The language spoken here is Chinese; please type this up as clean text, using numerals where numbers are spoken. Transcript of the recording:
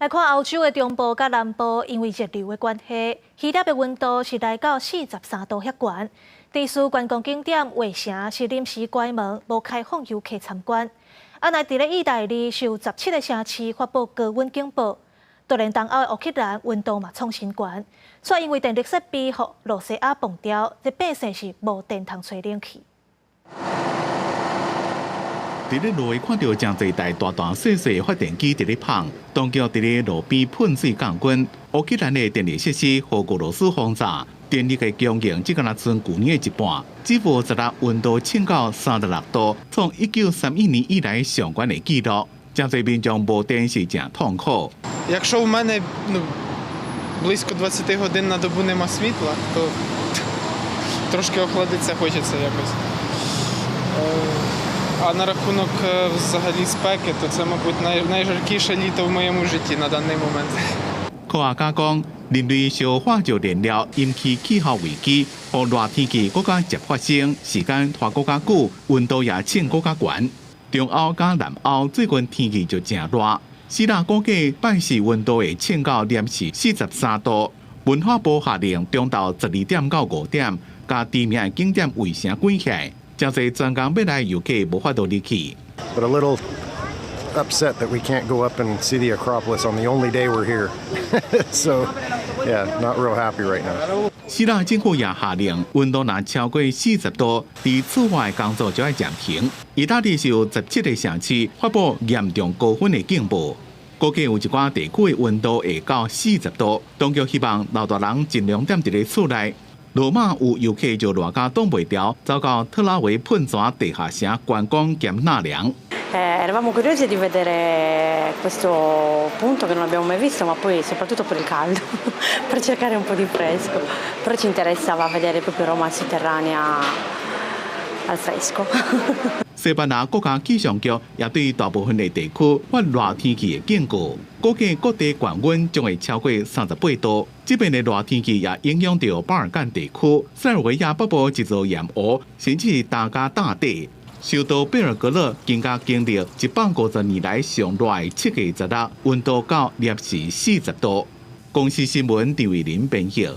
来看欧洲的中部甲南部，因为热流的关系，希腊的温度是来到43度遐悬。地区观光景点卫城是临时关门，无开放游客参观。来伫咧意大利，受17个城市发布高温警报。突然东欧的乌克兰温度嘛创新悬，却因为电力设备和罗西亚崩掉，这百姓是无电通吹冷气。伫咧路看到真侪台大大细细发电机伫咧跑，当局伫咧路边喷水降温。乌克兰的电力设施和俄罗斯轰炸，电力的供应只敢若剩去年的一半。几乎16温度升到36度，创1931年以来上悬的纪录。真侪民众无电是真痛苦。Якщо в мене близько 20 годин на добу нема світла, то трошки охладитися хочеться якось. А на рахунок взагалі спеки, то це, мабуть, найжаркіше літо в моєму житті на даний момент. 科学家讲，人类烧化石燃料引起气候危机，和热天气更加接发生，时间拖更加久，温度也升更加悬。中欧加南欧最近天气就真热，希腊估计拜四温度会升到摄氏43度。文化部下令中昼12点到5点，甲知名的景点卫城关起来，真侪专工要来游客无法度入去。But a little upset that we can't go up and see the Acropolis on the only day we're here. So, yeah, not real happy right now. 希腊政府也下令，温度若超过40度，伫此外的工作就要暂停。意大利受17个城市发布严重高温的警报，估计有一寡地区的温度会到40度。当局希望老大人尽量踮伫咧厝内。罗马有游客就热到挡袂牢，走到特拉维喷泉地下城观光兼纳凉。Eravamo curiosi di vedere questo punto che non abbiamo mai visto, ma poi soprattutto per il caldo, per cercare un po' di fresco. Però ci interessava vedere proprio Roma sotterranea al fresco. 西班牙国家气象局也对大部分的地区发热天气的警告，估计各地降温将会超过38度。这边的热天气也影响到巴尔干地区，塞尔维亚北部一座盐湖，甚至是大加大地。首都贝尔格勒更加经历150年来上热的7月16，温度到摄氏40度。公司新闻陈伟林编译。